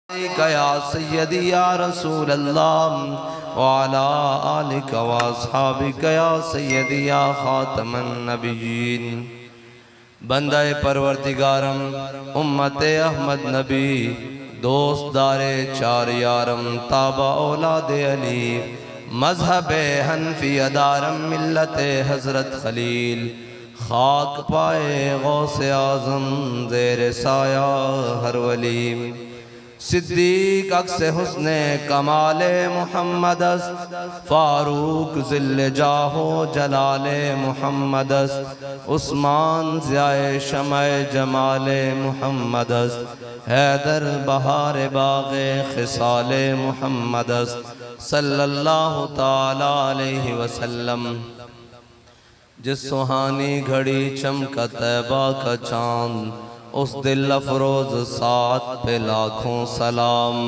या सय्यदी या रसूल अल्लाह वाला आलिका व अस्हाबिका या सय्यदी या खातमन नबिय्यीन। बंदाए परवरदिगारम उम्मते अहमद नबी दोस्त दारे चार यारम ताबा औलादे अली मजहबे हनफी अदारम मिल्लते हजरत खलील खाक पाए गौसे आज़म ज़ेर साया हर वली। सिद्दीक अक्स हुस्ने कमाले मुहम्मदस फारूक ज़िल्ले जाहो जलाले मुहम्मदस उस्मान ज़ियाए शमए जमाले मुहम्मदस हैदर बहार बाग़े खिसाले मुहम्मदस सल्लल्लाहु ताला अलैहि वसल्लम। जिस सुहानी घड़ी चमका तैबा का चाँद उस दिल अफरोज साथ पे लाखों सलाम।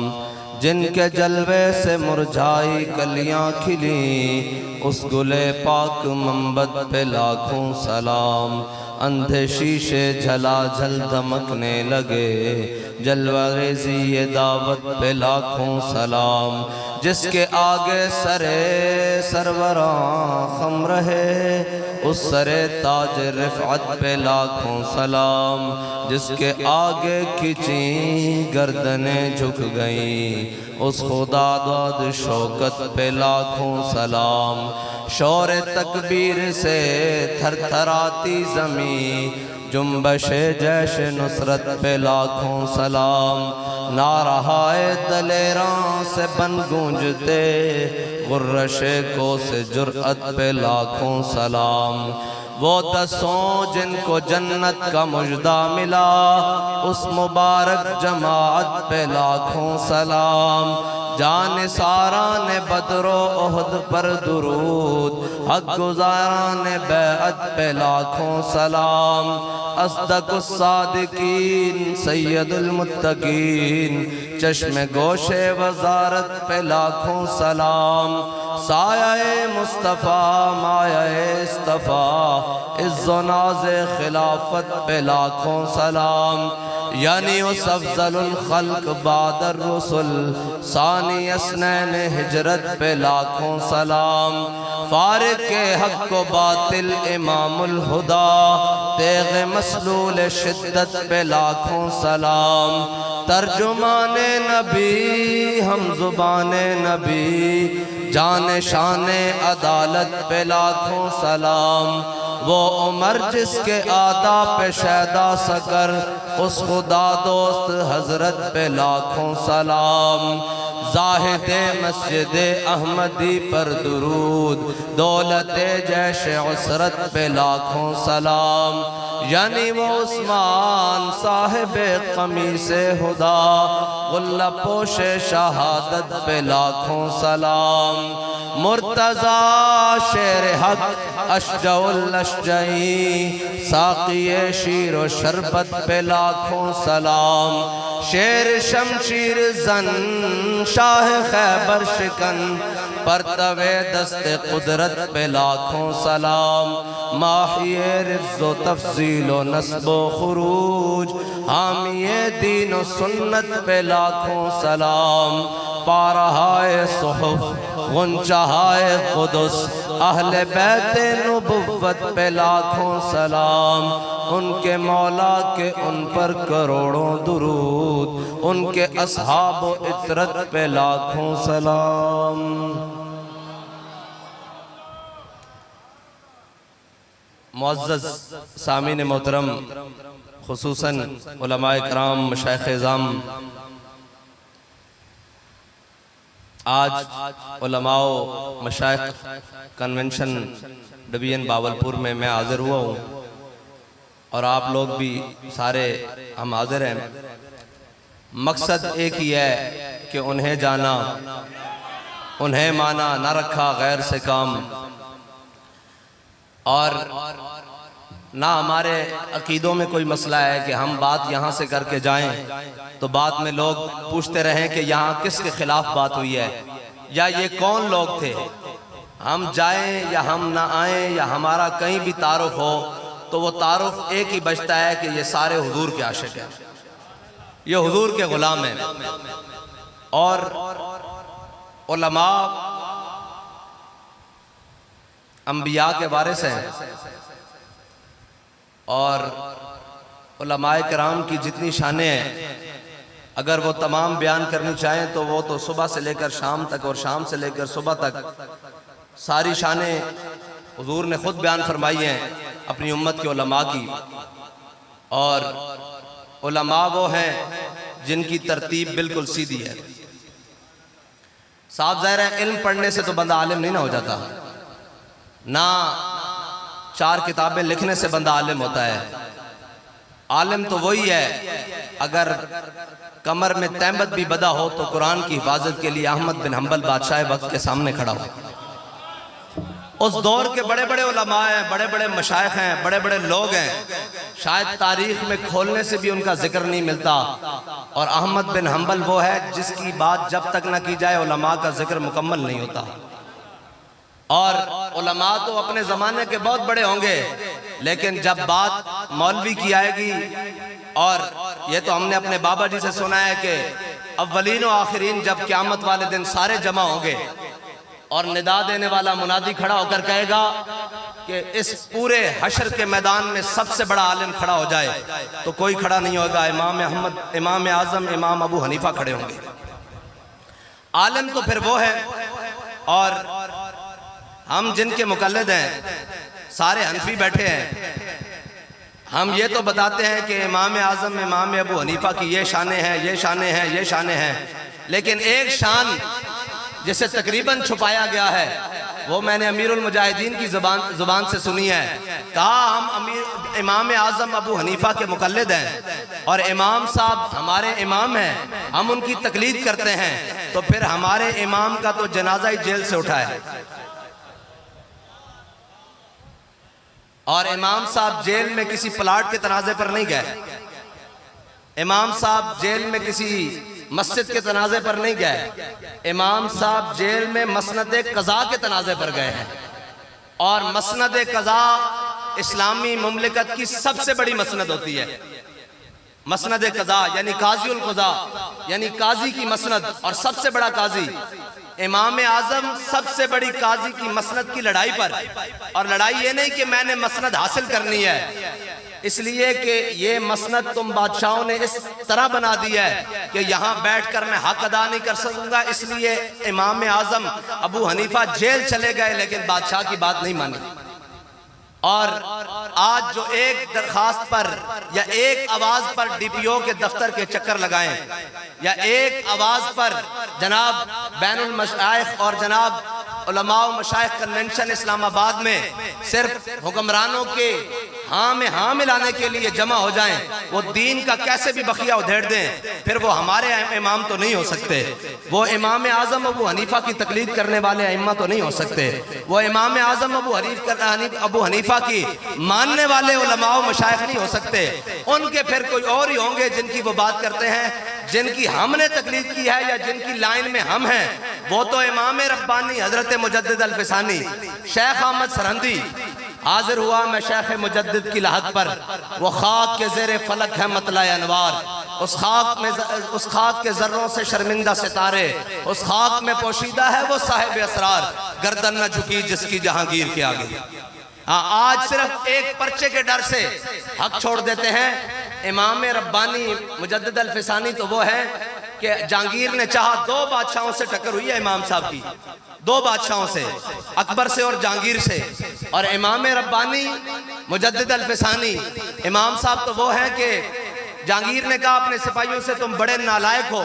जिनके जलवे से मुरझाई कलियां खिली उस गुले पाक मंबत पे लाखों सलाम। अंधे शीशे झलाझल दमकने लगे जलवारेज़ी ये दावत पे लाखों सलाम। जिसके आगे सरे सरवरां खम रहे उस सरे ताज रिफ़अत पे लाखों सलाम। जिसके आगे खिंची गर्दनें झुक गईं उस खुदा दाद शौकत पे लाखों सलाम। शौर तकबीर से थरथराती ज़मीं जुम्बशे जैश नुसरत पे लाखों सलाम। नारहाए दलेरां से बन गूंजते गुर्रशे को से जुर्अत पे लाखों सलाम। वो दसों जिनको जन्नत का मुजदा मिला उस मुबारक जमात पे लाखों सलाम। जान सारा ने बदरो ओहद पर दुरूद हक गुजारा ने बैअत पे लाखों सलाम। अस्दकुस सादिकीन सैयदुल मुत्तकीन चश्मे गोशे वजारत पे लाखों सलाम। साया मुस्तफ़ा माया इस्तफ़ा इज़्ज़ो नाज़े खिलाफत पे लाखों सलाम। यानी उस अफ़ज़लुल खल्क़ बादर रसूल सानी अस्नैन हिजरत पे लाखों सलाम। फारिक के हक़ को बातिल इमामुल हुदा तेग़ मसलूल शिद्दत पे लाखों सलाम। तर्जुमाने नबी हम ज़ुबाने नबी जाने शाने अदालत पे लाखों सलाम। वो उमर जिसके आदा पे शैदा सकर उस खुदा दोस्त हजरत पे लाखों सलाम। जाहिदे मस्जिदे अहमदी पर दुरूद दौलते जैशे उसरत पे लाखों सलाम। यानी वो उस्मान साहिबे क़मीसे हुदा गुल्ला पोशे शहादत पे लाखों सलाम। मुर्तज़ा शेर हक अशजउल अशजई साक़िए शीर व शरबत पे लाखों सलाम। शेर शमशीर जन शाह खैबर शिकन परतवे दस्ते कुदरत पे लाखों सलाम। माहिए रिज़्ज़ो तफ़ज़ीलो नस्बो खुरूज हामिए दीन व सुन्नत पे लाखों सलाम। पारहाए सुहफ़ गुंचाहाए क़ुदुस अहले बैते नुबुव्वत पे लाखों सलाम। उनके मौला के उन पर करोड़ों दुरूद उनके अस्हाब व इतरत पे लाखों सलाम। मुअज़्ज़ज़ सामीन मोहतरम खुसूसन उलमाए किराम मशाइख़ इज़ाम आज उलमाओ मशाइख़ कन्वेंशन डिवीज़न बावलपुर में मैं हाज़िर हुआ हूँ और आप लोग भी सारे हम हाज़िर हैं। मकसद एक ही है कि उन्हें जाना उन्हें माना न रखा गैर से काम। और ना हमारे अकीदों में कोई मसला है कि हम बात यहाँ से करके जाएं तो बाद में लोग पूछते रहें कि यहाँ किसके खिलाफ बात हुई है या ये कौन लोग थे। हम जाएं या हम ना आएं या हमारा कहीं भी तारुफ हो तो वो तारुफ एक ही बचता है कि ये सारे हुजूर के आशिक हैं। ये हुजूर के गुलाम हैं और उलमा अंबिया के वारिस हैं और उलमाए किराम की जितनी शानें हैं अगर वो तमाम बयान करनी चाहें तो वो तो सुबह से लेकर शाम तक और शाम से लेकर सुबह तक सारी शानें हुजूर ने खुद बयान फरमाई हैं अपनी उम्मत के उलमा की। और उलमा वो हैं जिनकी तरतीब बिल्कुल सीधी है। साफ ज़ाहिर है इल्म पढ़ने से तो बंदा आलिम नहीं ना हो जाता, ना 4 किताबें लिखने से बंदा आलिम होता है। आलिम तो वही है अगर कमर में तहमत भी बदा हो तो कुरान की हिफाजत के लिए अहमद बिन हम्बल बादशाह वक्त के सामने खड़ा हो। उस दौर के बड़े बड़े उलमा हैं, बड़े बड़े मशाइख हैं, बड़े बड़े लोग हैं, शायद तारीख में खोलने से भी उनका जिक्र नहीं मिलता। और अहमद बिन हम्बल वो है जिसकी बात जब तक ना की जाए उलमा का जिक्र मुकम्मल नहीं होता। और उलमा तो अपने ज़माने के बहुत बड़े होंगे, लेकिन जब बात मौलवी की आएगी, और ये तो हमने अपने बाबा जी से सुना है कि अव्वलीन और आखिरीन जब क़यामत वाले दिन सारे जमा होंगे और निदा देने वाला मुनादी खड़ा होकर कहेगा कि इस पूरे हशर के मैदान में सबसे बड़ा आलिम खड़ा हो जाए, तो कोई खड़ा नहीं होगा। इमाम अहमद, इमाम आज़म, इमाम अबू हनीफा खड़े होंगे। आलिम तो फिर वो है। और हम जिनके मुकल्लिद हैं सारे हनफी बैठे हैं, हम ये तो बताते हैं कि इमाम आज़म, इमाम अबू हनीफा की ये शानें हैं, ये शानें हैं, ये शानें हैं, लेकिन एक शान जिसे तकरीबन छुपाया गया है वो मैंने अमीरुल मुजाहिदीन की जुबान से सुनी है। कहा हम इमाम आज़म अबू हनीफा के मुकल्लिद हैं और इमाम साहब हमारे इमाम हैं, हम उनकी तकलीद करते हैं, तो फिर हमारे इमाम का तो जनाजा ही जेल से उठा है। और इमाम साहब जेल में किसी प्लाट के तनाज़े पर नहीं गए, इमाम साहब जेल में किसी मस्जिद के तनाज़े पर नहीं गए, इमाम साहब जेल में मसनद क़ज़ा के तनाज़े पर गए हैं। और मसनद क़ज़ा इस्लामी मुमलिकत की सबसे बड़ी मसनद होती है। मसनद क़ज़ा यानी काज़ीउल क़ज़ा, यानी काजी की मसनद, और सबसे बड़ा काजी इमाम आज़म सबसे बड़ी काजी की मसनद की लड़ाई पर। और लड़ाई ये नहीं कि मैंने मसनद हासिल करनी है, इसलिए कि ये मसनद तुम बादशाहों ने इस तरह बना दी है कि यहाँ बैठकर मैं हक अदा नहीं कर सकूंगा, इसलिए इमाम आज़म अबू हनीफा जेल चले गए लेकिन बादशाह की बात नहीं मानी। और आज जो एक दरखास्त पर या एक आवाज पर डीपीओ के दफ्तर के चक्कर लगाएं, या एक आवाज पर जनाब बैनुल मशाइख और जनाब उलमा व मशाइख कन्वेंशन इस्लामाबाद में सिर्फ हुक्मरानों के हाँ में हाँ मिलाने के लिए जमा हो जाएं, वो दीन का कैसे भी बखिया उधेड़ दें, फिर वो हमारे इमाम तो नहीं हो सकते। वो इमाम आज़म अबू हनीफा की तकलीद करने वाले अइम्मा तो नहीं हो सकते। वो इमाम आज़म अबू हनीफा की मानने वाले उलमा व मशाइख नहीं हो सकते। उनके फिर कोई और ही होंगे जिनकी वो बात करते हैं, जिनकी हमने तकलीद की है या जिनकी लाइन में हम हैं। वो तो इमाम रब्बानी हजरत मुजद्दिद अल-फ़िसानी शेख अहमद सरहंदी हाजिर हुआ मैं शेख मुजद्दिद की लहद पर, वो खाक के ज़ेरे फलक है मतलाए अनवार, उस खाक के जर्रों से शर्मिंदा सितारे, उस खाक में पोशीदा है वो साहिब असरार, गर्दन न झुकी जिसकी जहांगीर के आगे। हाँ, आज सिर्फ एक पर्चे के डर से हक छोड़ देते हैं। इमाम रब्बानी मुजद्दिद अल-फ़िसानी तो वो है कि जहांगीर ने चाहा, 2 बादशाहों से टक्कर हुई है इमाम साहब की, 2 बादशाहों से, अकबर से और जहांगीर से। और इमाम रब्बानी मुजद्दिद अल-फ़िसानी इमाम साहब तो वो हैं कि जहांगीर ने कहा अपने सिपाहियों से, तुम बड़े नालायक हो,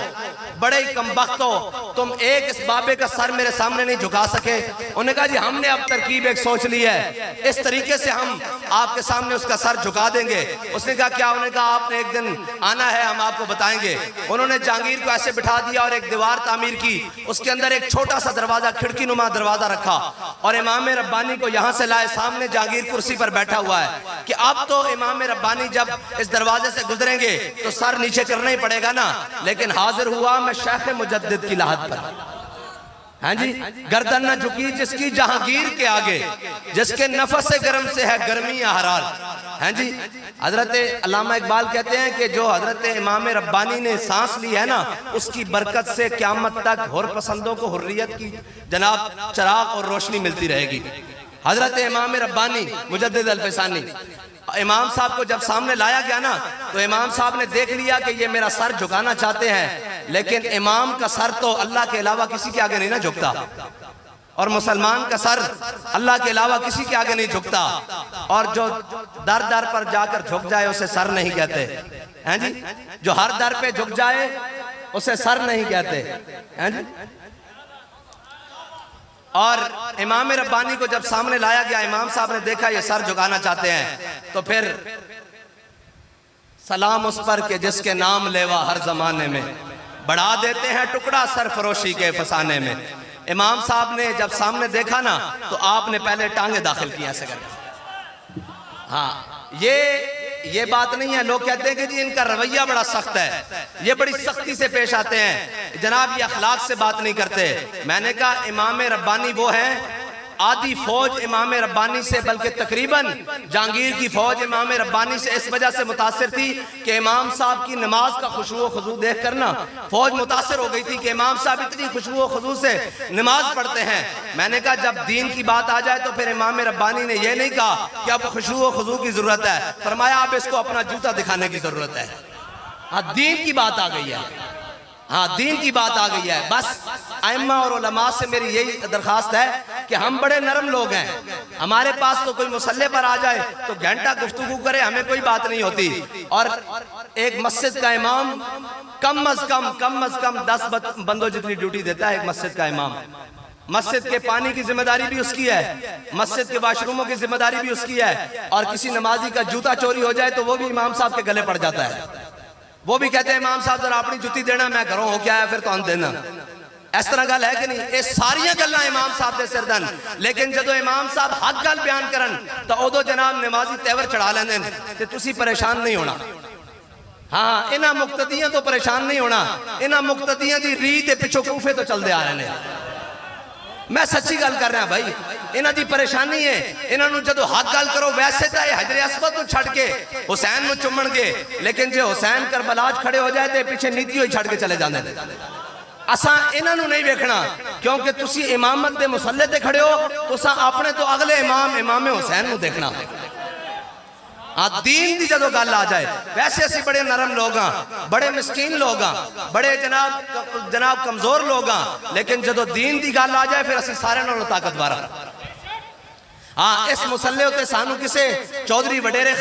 बड़े ही कमबख्त हो, तुम एक इस बाबे का सर मेरे सामने नहीं झुका सके। उन्होंने कहा जी हमने अब तरकीब एक सोच ली है, इस तरीके से हम आपके सामने उसका सर झुका देंगे। उसने कहा क्या? उन्होंने कहा आपने एक दिन आना है, हम आपको बताएंगे। उन्होंने जहांगीर को ऐसे बिठा दिया और एक दीवार तामीर की, उसके अंदर एक छोटा सा दरवाजा, खिड़की नुमा दरवाजा रखा, और इमाम रब्बानी को यहाँ से लाए, सामने जहांगीर कुर्सी पर बैठा हुआ है कि अब तो इमाम रब्बानी जब इस दरवाजे से गुजरेंगे तो सर नीचे करना ही पड़ेगा ना। लेकिन हाजिर हुआ मैं शेख मुजद्दिद की लहद पर, हाँ जी, गर्दन न झुकी जिसकी जहांगीर के आगे, जिसके नफस से गर्म से है गर्मी हरार। हाँ जी, हजरत अल्लामा इकबाल कहते हैं कि जो हजरत इमाम रब्बानी ने सांस ली है ना, उसकी बरकत से क़यामत तक हुर पसंदों को हुर्रियत की जनाब चराग और रोशनी मिलती रहेगी। हजरत इमाम रब्बानी मुजद्दिद अल-फ़सानी, इमाम साहब को जब सामने लाया गया ना, तो इमाम साहब ने देख लिया कि ये मेरा सर झुकाना चाहते हैं, लेकिन इमाम का सर तो अल्लाह के अलावा किसी के आगे नहीं ना झुकता, और मुसलमान का सर अल्लाह के अलावा किसी के आगे नहीं झुकता। और जो दर दर पर जाकर झुक जाए उसे सर नहीं कहते हैं जी, जो हर दर पे झुक जाए उसे सर नहीं कहते हैं जी। और इमाम रब्बानी को जब सामने लाया गया, इमाम साहब ने देखा ये सर झुकाना चाहते हैं, तो फिर सलाम उस पर के जिसके नाम लेवा हर जमाने में, बढ़ा देते हैं टुकड़ा सरफरोशी के फसाने में। इमाम साहब ने जब सामने देखा ना, तो आपने पहले टांगे दाखिल किया ऐसे करके। हाँ, ये बात नहीं है, लोग कहते हैं कि जी इनका रवैया बड़ा सख्त है, ये बड़ी सख्ती से पेश आते हैं, जनाब ये अखलाक से बात नहीं करते। मैंने कहा इमाम रब्बानी वो हैं, आधी फौज इमाम रब्बानी से, बल्कि तकरीबन जहांगीर की फौज इमाम रब्बानी से इस वजह से मुतासिर थी कि इमाम साहब की नमाज का खुशबू खुजू देख कर ना फौज मुतासिर हो गई थी कि इमाम साहब इतनी खुशबू खुजू से नमाज पढ़ते हैं। मैंने कहा जब दीन की बात आ जाए तो फिर इमाम रब्बानी ने यह नहीं कहा कि अब खुशबू खुजू की जरूरत है, फरमाया अब इसको अपना जूता दिखाने की जरूरत है। हाँ, दीन की बात आ गई है, हाँ दीन की बात आ गई है। बस आइम्मा और उलमा से मेरी यही दरखास्त है कि हम बड़े नरम लोग हैं, हमारे पास तो कोई मुसल्ले पर आ जाए तो घंटा गुफ्तगू करे, हमें कोई बात नहीं होती। और एक मस्जिद का इमाम कम अज कम 10 बंदों जितनी ड्यूटी देता है एक मस्जिद का इमाम। मस्जिद के पानी की जिम्मेदारी भी उसकी है, मस्जिद के वाशरूमों की जिम्मेदारी भी उसकी है, और किसी नमाजी का जूता चोरी हो जाए तो वो भी इमाम साहब के गले पड़ जाता है। वो भी कहते हैं इमाम साहब जरा अपनी जुत्ती देना, मैं घरों हो क्या है फिर तो देना। इस तरह गल है कि नहीं? ये सारियां गल्लां इमाम साहब दे सिरदन, लेकिन जदों इमाम साहब हक गल बयान करन तो उदों जनाब नमाजी तेवर चढ़ा लेंदे ते तुसी परेशान नहीं होना। हाँ, इन्हां मुक्तदियां तो परेशान नहीं होना, इन्हां मुक्तदियां दी रीत दे पिछों कूफे तो चलदे आ रहे हैं। मैं सच्ची गल कर रहा भाई, इन्हां दी परेशानी है, इन्हां नूं जदों हक गल करो वैसे तो हजरे अस्वद नूं छड़ के हुसैन नूं चुम्मणगे, लेकिन जे हुसैन करबला खड़े हो जाए तो पिछे नीति ही छड़ के चले जाते हैं। असा इन्हां नूं नहीं वेखना, क्योंकि तुसी इमामत दे मुसल्ले ते खड़े हो, तुसा अपने तो अगले इमाम हुसैन नूं देखना। हाँ, दीन की जदों गल आ जाए, वैसे असी बड़े नरम लोग हाँ, बड़े मिसकीन लोग हाँ, बड़े जनाब कमजोर लोग हाँ, लेकिन जदों दीन की गल आ जाए फिर असी सारे नालों ताकतवर हाँ। इस मुसल्ले उत्ते सानू किसे चौधरी वडेरे